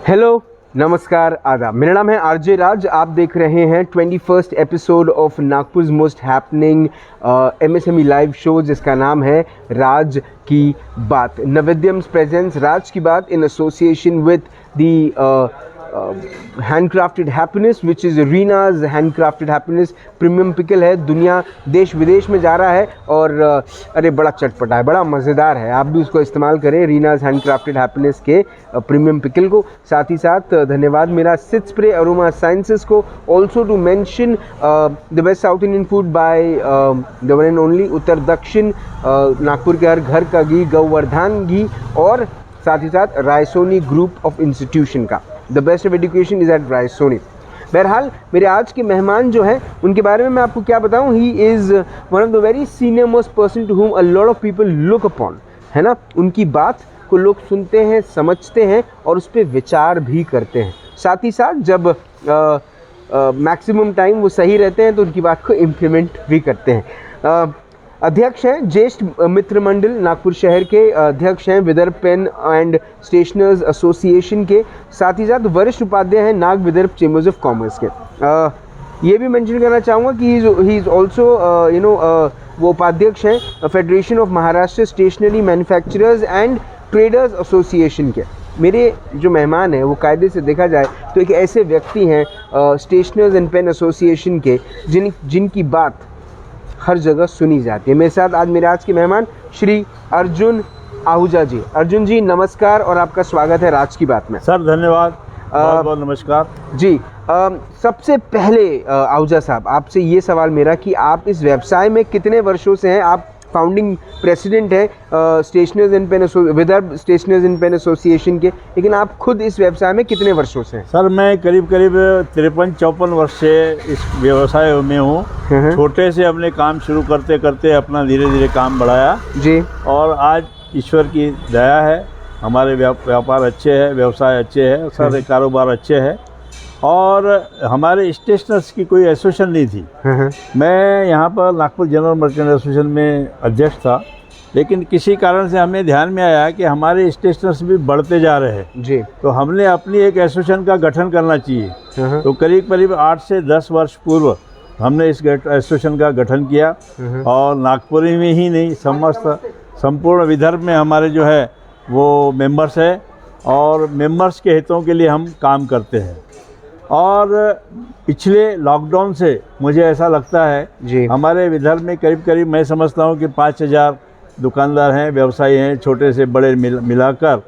Hello, नमस्कार, आदाब। मेरा नाम है आरजे राज। आप देख रहे हैं 21st episode of Nagpur most happening MSME live show, जिसका नाम है राज की बात। नवेद्यम्स प्रेजेंट्स राज की बात in association with the handcrafted happiness which is Reenaz handcrafted happiness premium pickle है। दुनिया देश विदेश में जा रहा है और अरे बड़ा चटपटा है, बड़ा मज़ेदार है। आप भी उसको इस्तेमाल करें, रीनाज हैंडक्राफ्टेड हैप्पीनेस के प्रीमियम पिकल को। साथ ही साथ धन्यवाद मेरा सिट स्प्रे अरोमा साइंसेस को। Also to mention the best South Indian food by the one and only Uttar Dakshin Nagpur के हर घर का घी, गोवर्धन घी, और साथ ही साथ रायसोनी ग्रुप ऑफ इंस्टीट्यूशन का। The best of education is at Raisoni. बहरहाल मेरे आज के मेहमान जो हैं उनके बारे में मैं आपको क्या बताऊं। He is one of the very senior most person to whom a lot of people look upon, है ना। उनकी बात को लोग सुनते हैं, समझते हैं और उस पर विचार भी करते हैं। साथ ही साथ जब मैक्सिमम टाइम वो सही रहते हैं तो उनकी बात को इम्प्लीमेंट भी करते हैं। अध्यक्ष हैं ज्येष्ठ मित्र मंडल नागपुर शहर के, अध्यक्ष हैं Vidarbha pen and stationers association के। साथ ही साथ वरिष्ठ उपाध्याय हैं Nag Vidarbha chambers of commerce के। ये भी मेंशन करना चाहूँगा कि ही इज़ ऑल्सो वो उपाध्यक्ष हैं federation of Maharashtra stationery manufacturers and traders association के। मेरे जो मेहमान हैं वो कायदे से देखा जाए तो एक ऐसे व्यक्ति हैं स्टेशनर्स एंड पेन एसोसिएशन के जिनकी बात हर जगह सुनी जाती है। मेरे साथ आज मेरे आज के मेहमान श्री अर्जुन आहूजा जी। अर्जुन जी नमस्कार और आपका स्वागत है राज की बात में। सर धन्यवाद, बहुत बहुत नमस्कार जी। सबसे पहले आहूजा साहब आपसे ये सवाल मेरा कि आप इस व्यवसाय में कितने वर्षों से हैं। आप फाउंडिंग प्रेसिडेंट हैं stationers and pen Vidarbha stationers and pen association के, लेकिन आप खुद इस व्यवसाय में कितने वर्षों से हैं? सर मैं करीब 53-54 वर्ष से इस व्यवसाय में हूँ। छोटे से अपने काम शुरू करते करते अपना धीरे धीरे काम बढ़ाया जी, और आज ईश्वर की दया है, हमारे व्यापार अच्छे हैं, व्यवसाय अच्छे हैं, सारे कारोबार अच्छे हैं। और हमारे स्टेशनर्स की कोई एसोसिएशन नहीं थी। मैं यहाँ पर नागपुर जनरल मर्चेंट एसोसिएशन में अध्यक्ष था, लेकिन किसी कारण से हमें ध्यान में आया कि हमारे स्टेशनर्स भी बढ़ते जा रहे हैं जी, तो हमने अपनी एक एसोसिएशन का गठन करना चाहिए। तो करीब 8 से 10 वर्ष पूर्व हमने इस एसोसिएशन का गठन किया, और नागपुर में ही नहीं संपूर्ण विदर्भ में हमारे जो है वो मेंबर्स है, और मेंबर्स के हितों के लिए हम काम करते हैं। और पिछले लॉकडाउन से मुझे ऐसा लगता है जी, हमारे विदर्भ में करीब मैं समझता हूँ कि 5000 दुकानदार हैं, व्यवसायी हैं, छोटे से बड़े मिलाकर।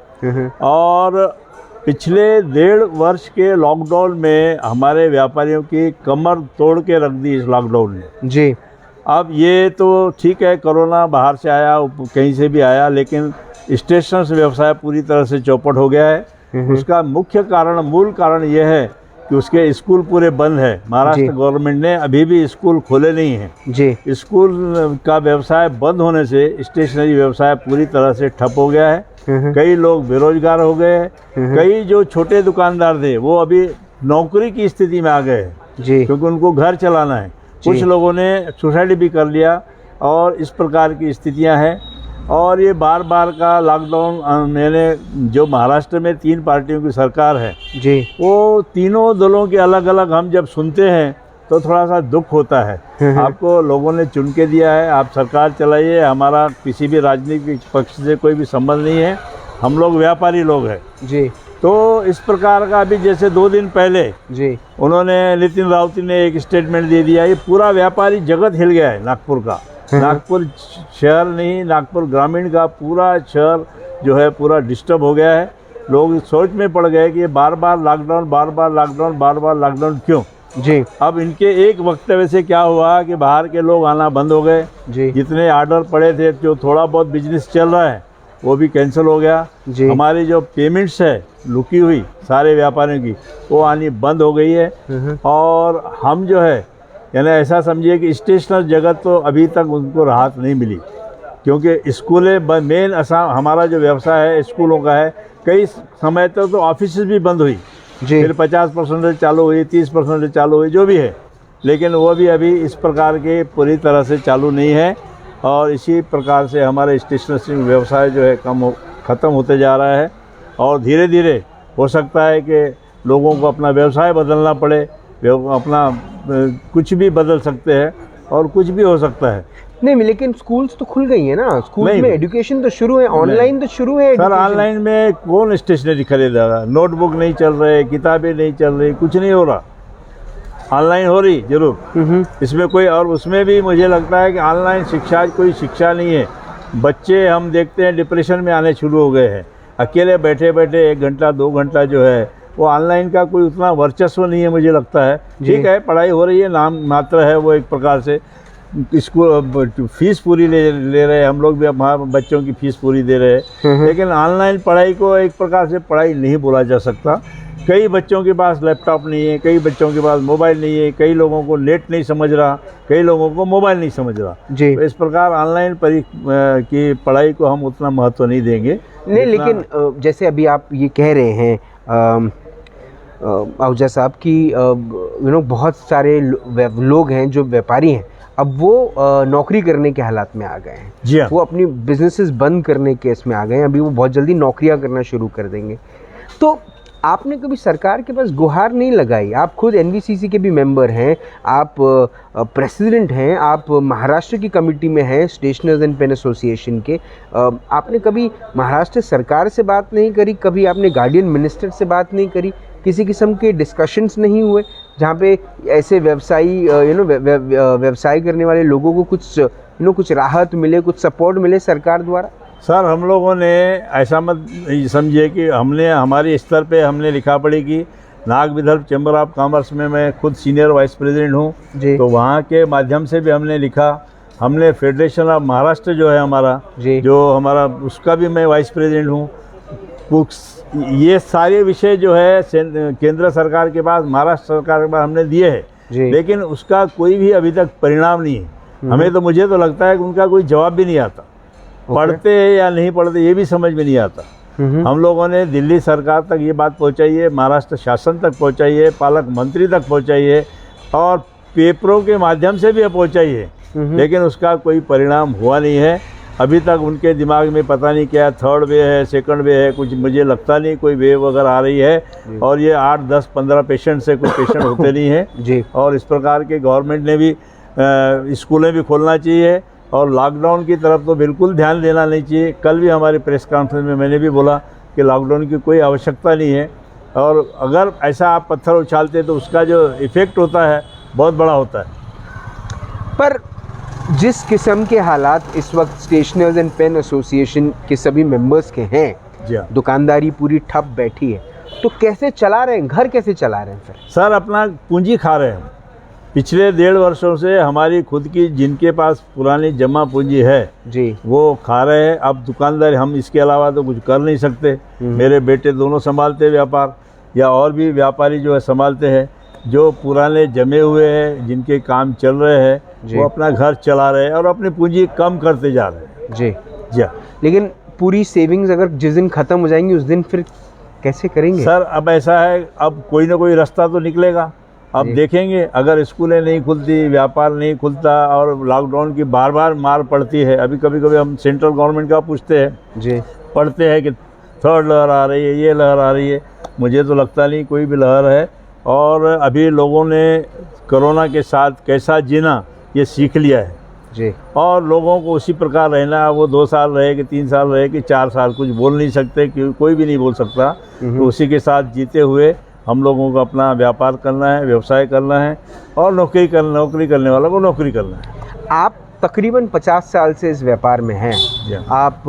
और पिछले 1.5 वर्ष के लॉकडाउन में हमारे व्यापारियों की कमर तोड़ के रख दी इस लॉकडाउन ने जी। अब ये तो ठीक है, कोरोना बाहर से आया, कहीं से भी आया, लेकिन स्टेशनर्स व्यवसाय पूरी तरह से चौपट हो गया है। उसका मूल कारण यह है कि उसके स्कूल पूरे बंद है। महाराष्ट्र गवर्नमेंट ने अभी भी स्कूल खोले नहीं हैं जी। स्कूल का व्यवसाय बंद होने से स्टेशनरी व्यवसाय पूरी तरह से ठप हो गया है। कई लोग बेरोजगार हो गए हैं, कई जो छोटे दुकानदार थे वो अभी नौकरी की स्थिति में आ गए हैं जी, क्योंकि उनको घर चलाना है। कुछ लोगों ने सुसाइड भी कर लिया, और इस प्रकार की स्थितियां हैं। और ये बार का लॉकडाउन, मैंने जो महाराष्ट्र में 3 पार्टियों की सरकार है जी, वो तीनों दलों के अलग अलग हम जब सुनते हैं तो थोड़ा सा दुख होता है। आपको लोगों ने चुन के दिया है, आप सरकार चलाइए, हमारा किसी भी राजनीतिक पक्ष से कोई भी संबंध नहीं है, हम लोग व्यापारी लोग हैं जी। तो इस प्रकार का अभी जैसे 2 दिन पहले जी उन्होंने नितिन राउत ने एक स्टेटमेंट दे दिया। ये पूरा व्यापारी जगत हिल गया है नागपुर का। नागपुर शहर नहीं, नागपुर ग्रामीण का पूरा शहर जो है पूरा डिस्टर्ब हो गया है। लोग सोच में पड़ गए कि बार बार लॉकडाउन क्यों जी। अब इनके एक वक्तव्य से क्या हुआ कि बाहर के लोग आना बंद हो गए जी। जितने ऑर्डर पड़े थे, जो थोड़ा बहुत बिजनेस चल रहा है वो भी कैंसिल हो गया जी। हमारी जो पेमेंट्स है लुकी हुई सारे व्यापारियों की, वो आनी बंद हो गई है। और हम जो है यानी ऐसा समझिए कि स्टेशनर जगत तो अभी तक उनको राहत नहीं मिली, क्योंकि स्कूलें मेन हमारा जो व्यवसाय है स्कूलों का है। कई समय तक तो ऑफिस भी बंद हुई जी, फिर 50% चालू हुई, 30% चालू हुई, जो भी है, लेकिन वो भी अभी इस प्रकार के पूरी तरह से चालू नहीं है। और इसी प्रकार से हमारे स्टेशनरी व्यवसाय जो है ख़त्म होते जा रहा है। और धीरे धीरे हो सकता है कि लोगों को अपना व्यवसाय बदलना पड़े, अपना कुछ भी बदल सकते हैं और कुछ भी हो सकता है। नहीं, लेकिन स्कूल्स तो खुल गई है ना, स्कूल में एजुकेशन तो शुरू है, ऑनलाइन तो शुरू है। सर ऑनलाइन में कौन स्टेशनरी खरीदेगा? नोटबुक नहीं चल रहे, किताबें नहीं चल रही, कुछ नहीं हो रहा। ऑनलाइन हो रही जरूर, इसमें कोई, और उसमें भी मुझे लगता है कि ऑनलाइन शिक्षा कोई शिक्षा नहीं है। बच्चे हम देखते हैं डिप्रेशन में आने शुरू हो गए हैं। अकेले बैठे बैठे 1 घंटा 2 घंटा जो है वो ऑनलाइन का कोई उतना वर्चस्व नहीं है मुझे लगता है। ठीक है, पढ़ाई हो रही है, नाम मात्र है वो एक प्रकार से। स्कूल फीस पूरी ले रहे हैं, हम लोग भी हमारे बच्चों की फीस पूरी दे रहे हैं, लेकिन ऑनलाइन पढ़ाई को एक प्रकार से पढ़ाई नहीं बोला जा सकता। कई बच्चों के पास लैपटॉप नहीं है, कई बच्चों के पास मोबाइल नहीं है, कई लोगों को नेट नहीं समझ रहा, कई लोगों को मोबाइल नहीं समझ रहा जी। तो इस प्रकार ऑनलाइन की पढ़ाई को हम उतना महत्व नहीं देंगे। नहीं, लेकिन जैसे अभी आप ये कह रहे हैं आहूजा साहब कि बहुत सारे लोग हैं जो व्यापारी हैं, अब वो नौकरी करने के हालात में आ गए हैं जी। वो अपनी बिजनेसेस बंद करने के इसमें आ गए हैं, अभी वो बहुत जल्दी नौकरियां करना शुरू कर देंगे। तो आपने कभी सरकार के पास गुहार नहीं लगाई? आप खुद एनवीसीसी के भी मेंबर हैं, आप प्रेसिडेंट हैं, आप महाराष्ट्र की कमेटी में हैं स्टेशनर्स एंड पेन एसोसिएशन के। आपने कभी महाराष्ट्र सरकार से बात नहीं करी? कभी आपने गार्डियन मिनिस्टर से बात नहीं करी? किसी किस्म के डिस्कशंस नहीं हुए जहाँ पे ऐसे व्यवसायी व्यवसाय करने वाले लोगों को कुछ राहत मिले, कुछ सपोर्ट मिले सरकार द्वारा? सर हम लोगों ने ऐसा मत समझिए कि हमने हमारे स्तर पे हमने लिखा पड़ी कि Nag Vidarbha chamber of commerce में मैं खुद सीनियर वाइस प्रेसिडेंट हूँ, तो वहाँ के माध्यम से भी हमने लिखा। हमने फेडरेशन ऑफ महाराष्ट्र जो है हमारा, जो हमारा, उसका भी मैं वाइस प्रेसिडेंट हूँ। ये सारे विषय जो है केंद्र सरकार के पास, महाराष्ट्र सरकार के पास हमने दिए हैं, लेकिन उसका कोई भी अभी तक परिणाम नहीं है। हमें तो, मुझे तो लगता है कि उनका कोई जवाब भी नहीं आता। पढ़ते हैं या नहीं पढ़ते ये भी समझ में नहीं आता। हम लोगों ने दिल्ली सरकार तक ये बात पहुंचाई है, महाराष्ट्र शासन तक पहुंचाई है, पालक मंत्री तक पहुंचाई है और पेपरों के माध्यम से भी पहुंचाई है, लेकिन उसका कोई परिणाम हुआ नहीं है अभी तक। उनके दिमाग में पता नहीं क्या थर्ड वे है, सेकंड वे है, कुछ मुझे लगता नहीं कोई वेव वगैरह आ रही है। और ये 8, 10, 15 पेशेंट से कोई पेशेंट होते नहीं हैं। और इस प्रकार के गवर्नमेंट ने भी स्कूलें भी खोलना चाहिए और लॉकडाउन की तरफ तो बिल्कुल ध्यान देना नहीं चाहिए। कल भी हमारी प्रेस कॉन्फ्रेंस में मैंने भी बोला कि लॉकडाउन की कोई आवश्यकता नहीं है, और अगर ऐसा आप पत्थर उछालते तो उसका जो इफ़ेक्ट होता है बहुत बड़ा होता है। पर जिस किस्म के हालात इस वक्त स्टेशनर्स एंड पेन एसोसिएशन के सभी मेंबर्स के हैं, दुकानदारी पूरी ठप बैठी है, तो कैसे चला रहे हैं, घर कैसे चला रहे हैं फिर? सर अपना पूंजी खा रहे हैं। पिछले 1.5 वर्षों से हमारी खुद की, जिनके पास पुरानी जमा पूंजी है जी, वो खा रहे हैं। अब दुकानदारी हम इसके अलावा तो कुछ कर नहीं सकते। मेरे बेटे दोनों संभालते व्यापार, या और भी व्यापारी जो है संभालते हैं। जो पुराने जमे हुए हैं, जिनके काम चल रहे हैं, वो अपना घर चला रहे हैं और अपनी पूंजी कम करते जा रहे हैं जी। लेकिन पूरी सेविंग्स अगर जिस दिन ख़त्म हो जाएंगी उस दिन फिर कैसे करेंगे? सर अब ऐसा है, अब कोई ना कोई रास्ता तो निकलेगा। अब देखेंगे, अगर स्कूलें नहीं खुलती, व्यापार नहीं खुलता और लॉकडाउन की बार बार मार पड़ती है। अभी कभी कभी हम सेंट्रल गवर्नमेंट का पूछते हैं जी, पढ़ते हैं कि थर्ड लहर आ रही है, ये लहर आ रही है। मुझे तो लगता नहीं कोई भी लहर है। और अभी लोगों ने कोरोना के साथ कैसा जीना ये सीख लिया है जी, और लोगों को उसी प्रकार रहना। वो 2 साल रहे कि 3 साल रहे कि 4 साल, कुछ बोल नहीं सकते, कोई भी नहीं बोल सकता। तो उसी के साथ जीते हुए हम लोगों को अपना व्यापार करना है, व्यवसाय करना है, और नौकरी करने वालों को नौकरी करना है। आप तकरीबन 50 साल से इस व्यापार में हैं। आप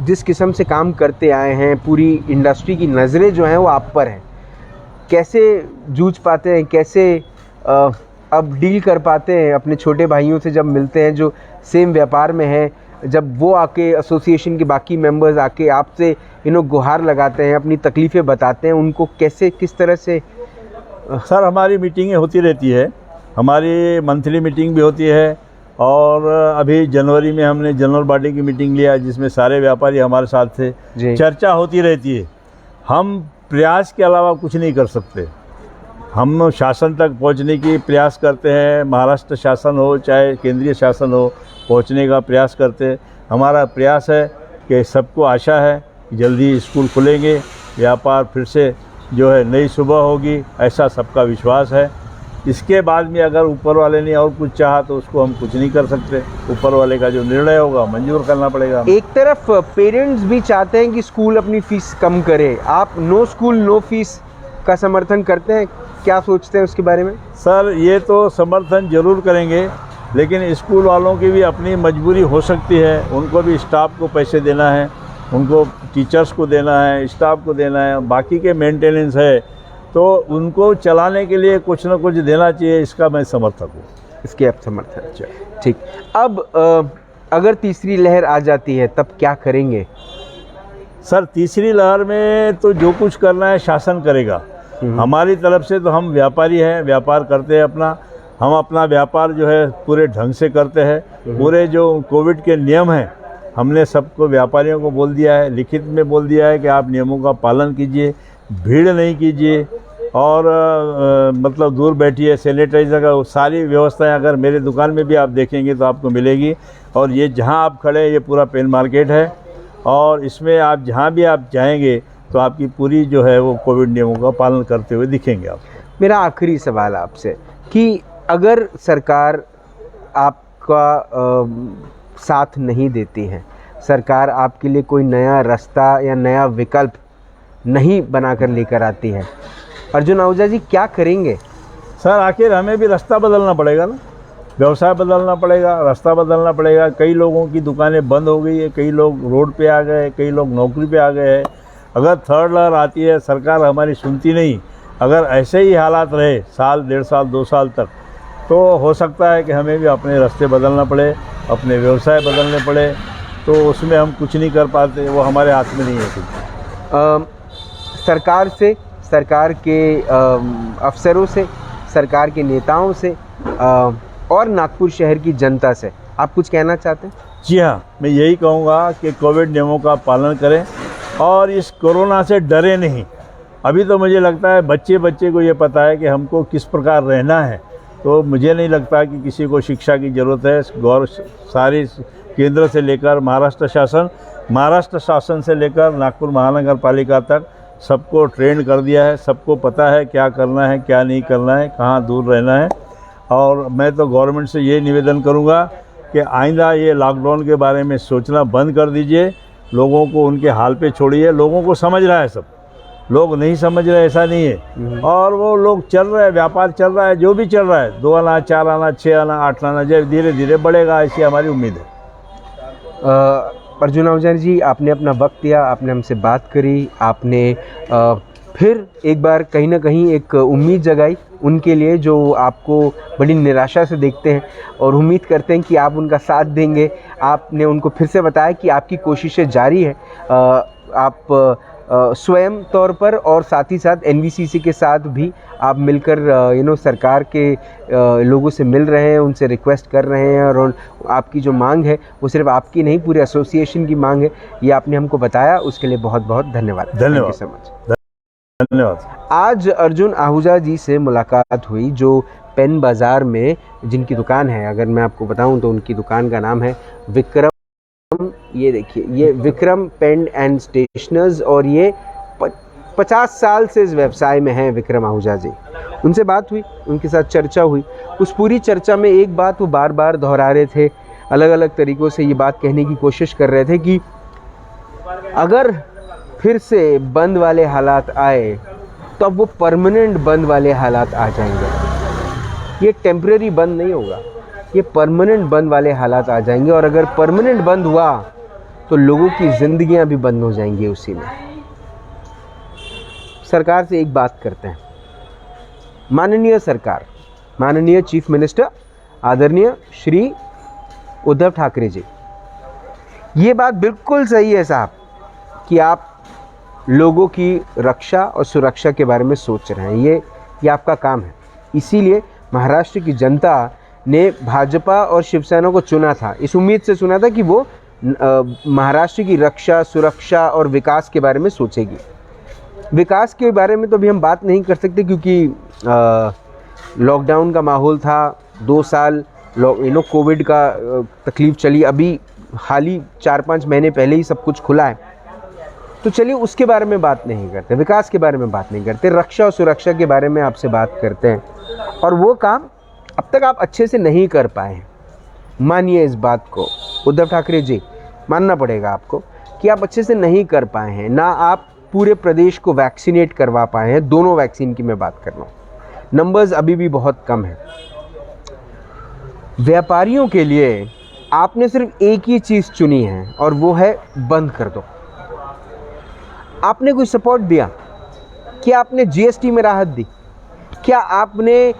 जिस किस्म से काम करते आए हैं, पूरी इंडस्ट्री की नज़रें जो हैं वो आप पर हैं। कैसे जूझ पाते हैं, कैसे अब डील कर पाते हैं अपने छोटे भाइयों से जब मिलते हैं जो सेम व्यापार में हैं, जब वो आके एसोसिएशन के बाकी मेंबर्स आके आपसे गुहार लगाते हैं, अपनी तकलीफ़ें बताते हैं, उनको कैसे, किस तरह से? सर हमारी मीटिंगें होती रहती है, हमारी मंथली मीटिंग भी होती है, और अभी जनवरी में हमने जनरल बॉडी की मीटिंग लिया जिसमें सारे व्यापारी हमारे साथ थे। चर्चा होती रहती है। हम प्रयास के अलावा कुछ नहीं कर सकते। हम शासन तक पहुंचने की प्रयास करते हैं, महाराष्ट्र शासन हो चाहे केंद्रीय शासन हो, पहुंचने का प्रयास करते हैं। हमारा प्रयास है कि सबको आशा है कि जल्दी स्कूल खुलेंगे व्यापार फिर से जो है नई सुबह होगी, ऐसा सबका विश्वास है। इसके बाद में अगर ऊपर वाले ने और कुछ चाहा तो उसको हम कुछ नहीं कर सकते, ऊपर वाले का जो निर्णय होगा मंजूर करना पड़ेगा। एक तरफ पेरेंट्स भी चाहते हैं कि स्कूल अपनी फीस कम करे, आप नो स्कूल नो फीस का समर्थन करते हैं, क्या सोचते हैं उसके बारे में? सर ये तो समर्थन जरूर करेंगे, लेकिन स्कूल वालों की भी अपनी मजबूरी हो सकती है, उनको भी स्टाफ को पैसे देना है, उनको टीचर्स को देना है, स्टाफ को देना है, बाकी के मेंटेनेंस है, तो उनको चलाने के लिए कुछ ना कुछ देना चाहिए। इसका मैं समर्थक हूँ। इसके आप समर्थन, ठीक। अब अगर तीसरी लहर आ जाती है तब क्या करेंगे? सर तीसरी लहर में तो जो कुछ करना है शासन करेगा। हमारी तरफ से तो हम व्यापारी हैं, व्यापार करते हैं अपना, हम अपना व्यापार जो है पूरे ढंग से करते हैं। पूरे जो कोविड के नियम हैं हमने सबको व्यापारियों को बोल दिया है, लिखित में बोल दिया है कि आप नियमों का पालन कीजिए, भीड़ नहीं कीजिए और मतलब दूर बैठिए, सैनिटाइजर का सारी व्यवस्थाएं अगर मेरे दुकान में भी आप देखेंगे तो आपको मिलेगी। और ये जहां आप खड़े हैं ये पूरा पेन मार्केट है और इसमें आप जहां भी आप जाएंगे तो आपकी पूरी जो है वो कोविड नियमों का पालन करते हुए दिखेंगे आप। मेरा आखिरी सवाल आपसे कि अगर सरकार आपका साथ नहीं देती है, सरकार आपके लिए कोई नया रास्ता या नया विकल्प नहीं बनाकर लेकर आती है, अर्जुन आहूजा जी क्या करेंगे? सर आखिर हमें भी रास्ता बदलना पड़ेगा ना, व्यवसाय बदलना पड़ेगा, रास्ता बदलना पड़ेगा। कई लोगों की दुकानें बंद हो गई है, कई लोग रोड पे आ गए, कई लोग नौकरी पे आ गए हैं। अगर थर्ड लहर आती है, सरकार हमारी सुनती नहीं, अगर ऐसे ही हालात रहे साल, 1.5 साल, 2 साल तक, तो हो सकता है कि हमें भी अपने रास्ते बदलना पड़े, अपने व्यवसाय बदलने पड़े, तो उसमें हम कुछ नहीं कर पाते, वो हमारे हाथ में नहीं है कुछ। सरकार से, सरकार के अफसरों से, सरकार के नेताओं से और नागपुर शहर की जनता से आप कुछ कहना चाहते हैं? जी हाँ, मैं यही कहूँगा कि कोविड नियमों का पालन करें और इस कोरोना से डरे नहीं। अभी तो मुझे लगता है बच्चे को ये पता है कि हमको किस प्रकार रहना है, तो मुझे नहीं लगता कि किसी को शिक्षा की ज़रूरत है। सारी केंद्र से लेकर महाराष्ट्र शासन से लेकर नागपुर महानगर पालिका तक सबको ट्रेन कर दिया है, सबको पता है क्या करना है, क्या नहीं करना है, कहाँ दूर रहना है। और मैं तो गवर्नमेंट से ये निवेदन करूँगा कि आइंदा ये लॉकडाउन के बारे में सोचना बंद कर दीजिए, लोगों को उनके हाल पे छोड़िए। लोगों को समझ रहा है, सब लोग नहीं समझ रहे ऐसा नहीं है, और वो लोग चल रहे हैं, व्यापार चल रहा है, जो भी चल रहा है, 2 आना, 4 आना, 6 आना, 8 आना, जब धीरे धीरे बढ़ेगा, ऐसी हमारी उम्मीद है। अर्जुन आहूजा जी, आपने अपना वक्त दिया, आपने हमसे बात करी, आपने फिर एक बार कहीं ना कहीं एक उम्मीद जगाई उनके लिए जो आपको बड़ी निराशा से देखते हैं, और उम्मीद करते हैं कि आप उनका साथ देंगे। आपने उनको फिर से बताया कि आपकी कोशिशें जारी है, आप स्वयं तौर पर और साथ ही साथ एनवीसीसी के साथ भी आप मिलकर सरकार के लोगों से मिल रहे हैं, उनसे रिक्वेस्ट कर रहे हैं, और आपकी जो मांग है वो सिर्फ आपकी नहीं, पूरे एसोसिएशन की मांग है। ये आपने हमको बताया, उसके लिए बहुत बहुत धन्यवाद। धन्यवाद सो मच। धन्यवाद। आज अर्जुन आहूजा जी से मुलाकात हुई जो पेन बाज़ार में जिनकी दुकान है, अगर मैं आपको बताऊं तो उनकी दुकान का नाम है विक्रम। ये देखिए, ये विक्रम पेन एंड स्टेशनर्स, और ये 50 साल से इस व्यवसाय में हैं विक्रम आहूजा जी। उनसे बात हुई, उनके साथ चर्चा हुई। उस पूरी चर्चा में एक बात वो बार बार दोहरा रहे थे, अलग अलग तरीक़ों से ये बात कहने की कोशिश कर रहे थे कि अगर फिर से बंद वाले हालात आए तो अब वो परमानेंट बंद वाले हालात आ जाएंगे। ये टेम्परेरी बंद नहीं होगा, ये परमानेंट बंद वाले हालात आ जाएंगे, और अगर परमानेंट बंद हुआ तो लोगों की ज़िंदगियां भी बंद हो जाएंगी उसी में। सरकार से एक बात करते हैं, माननीय सरकार, माननीय चीफ मिनिस्टर आदरणीय श्री उद्धव ठाकरे जी, ये बात बिल्कुल सही है साहब कि आप लोगों की रक्षा और सुरक्षा के बारे में सोच रहे हैं, ये आपका काम है। इसीलिए महाराष्ट्र की जनता ने भाजपा और शिवसेना को चुना था, इस उम्मीद से चुना था कि वो महाराष्ट्र की रक्षा, सुरक्षा और विकास के बारे में सोचेगी। विकास के बारे में तो अभी हम बात नहीं कर सकते क्योंकि लॉकडाउन का माहौल था, 2 साल कोविड का तकलीफ़ चली, अभी हाल ही 4-5 महीने पहले ही सब कुछ खुला है। तो चलिए उसके बारे में बात नहीं करते, विकास के बारे में बात नहीं करते, रक्षा और सुरक्षा के बारे में आपसे बात करते हैं। और वो काम अब तक आप अच्छे से नहीं कर पाए हैं। मानिए इस बात को उद्धव ठाकरे जी, मानना पड़ेगा आपको कि आप अच्छे से नहीं कर पाए हैं। ना आप पूरे प्रदेश को वैक्सीनेट करवा पाए हैं, दोनों वैक्सीन की मैं बात कर रहा हूँ, नंबर्स अभी भी बहुत कम है। व्यापारियों के लिए आपने सिर्फ एक ही चीज़ चुनी है और वो है बंद कर दो। आपने कोई सपोर्ट दिया? क्या आपने जीएसटी में राहत दी? क्या आपने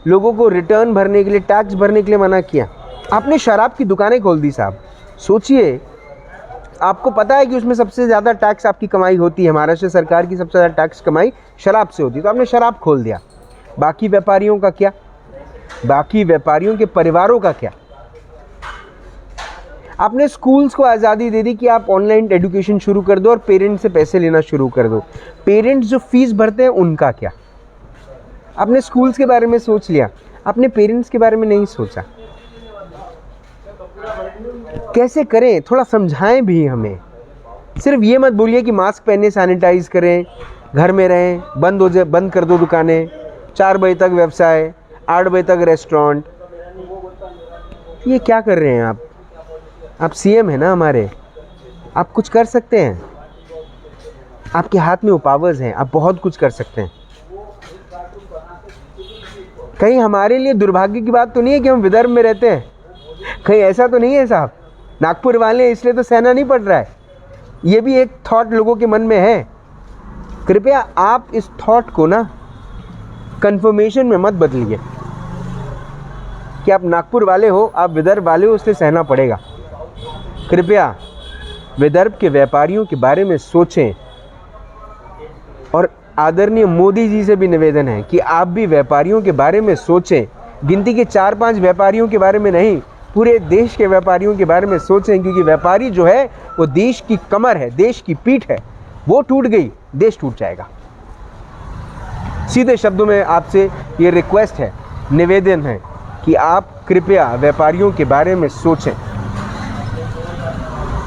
लोगों को रिटर्न भरने के लिए, टैक्स भरने के लिए मना किया? आपने शराब की दुकानें खोल दी साहब। सोचिए, आपको पता है कि उसमें सबसे ज़्यादा टैक्स आपकी कमाई होती है, महाराष्ट्र सरकार की सबसे ज़्यादा टैक्स कमाई शराब से होती है, तो आपने शराब खोल दिया। बाकी व्यापारियों का क्या? बाकी व्यापारियों के परिवारों का क्या? आपने स्कूल्स को आज़ादी दे दी कि आप ऑनलाइन एजुकेशन शुरू कर दो और पेरेंट्स से पैसे लेना शुरू कर दो। पेरेंट्स जो फीस भरते हैं उनका क्या? आपने स्कूल्स के बारे में सोच लिया, आपने पेरेंट्स के बारे में नहीं सोचा। कैसे करें, थोड़ा समझाएं भी हमें। सिर्फ ये मत बोलिए कि मास्क पहने, सैनिटाइज करें, घर में रहें, बंद कर दो दुकानें, 4 बजे तक व्यवसाय, 8 बजे तक रेस्टोरेंट। ये क्या कर रहे हैं आप सीएम है ना हमारे, आप कुछ कर सकते हैं, आपके हाथ में वो पावर्स हैं, आप बहुत कुछ कर सकते हैं। कहीं हमारे लिए दुर्भाग्य की बात तो नहीं है कि हम विदर्भ में रहते हैं? कहीं ऐसा तो नहीं है साहब? नागपुर वाले इसलिए तो सहना नहीं पड़ रहा है। ये भी एक थॉट लोगों के मन में है। कृपया आप इस थॉट को ना कंफर्मेशन में मत बदलिए कि आप नागपुर वाले हो, आप विदर्भ वाले हो, इसलिए सहना पड़ेगा। कृपया विदर्भ के व्यापारियों के बारे में सोचें। और आदरणीय मोदी जी से भी निवेदन है कि आप भी व्यापारियों के बारे में सोचें। गिनती के 4-5 व्यापारियों के बारे में नहीं, पूरे देश के व्यापारियों के बारे में सोचें, क्योंकि व्यापारी जो है वो देश की कमर है, देश की पीठ है। वो टूट गई, देश टूट जाएगा। सीधे शब्दों में आपसे ये रिक्वेस्ट है, निवेदन है कि आप कृपया व्यापारियों के बारे में सोचें।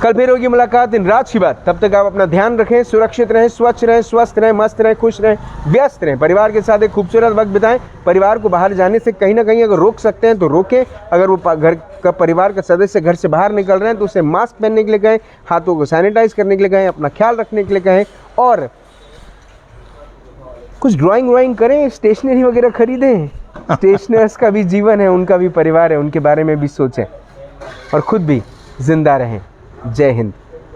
कल फिर होगी मुलाकात इन रात की बात। तब तक आप अपना ध्यान रखें, सुरक्षित रहें, स्वच्छ रहें, स्वस्थ रहें, मस्त रहें, खुश रहें, व्यस्त रहें। परिवार के साथ एक खूबसूरत वक्त बिताएं। परिवार को बाहर जाने से कहीं ना कहीं अगर रोक सकते हैं तो रोकें। अगर वो घर का परिवार का सदस्य घर से बाहर निकल रहे हैं तो उसे मास्क पहनने के लिए कहें, हाथों को सैनिटाइज करने के लिए कहें, अपना ख्याल रखने के लिए कहें, और कुछ ड्राइंग करें, स्टेशनरी वगैरह खरीदें। स्टेशनर्स का भी जीवन है, उनका भी परिवार है, उनके बारे में भी सोचें और खुद भी जिंदा रहें। जय हिंद।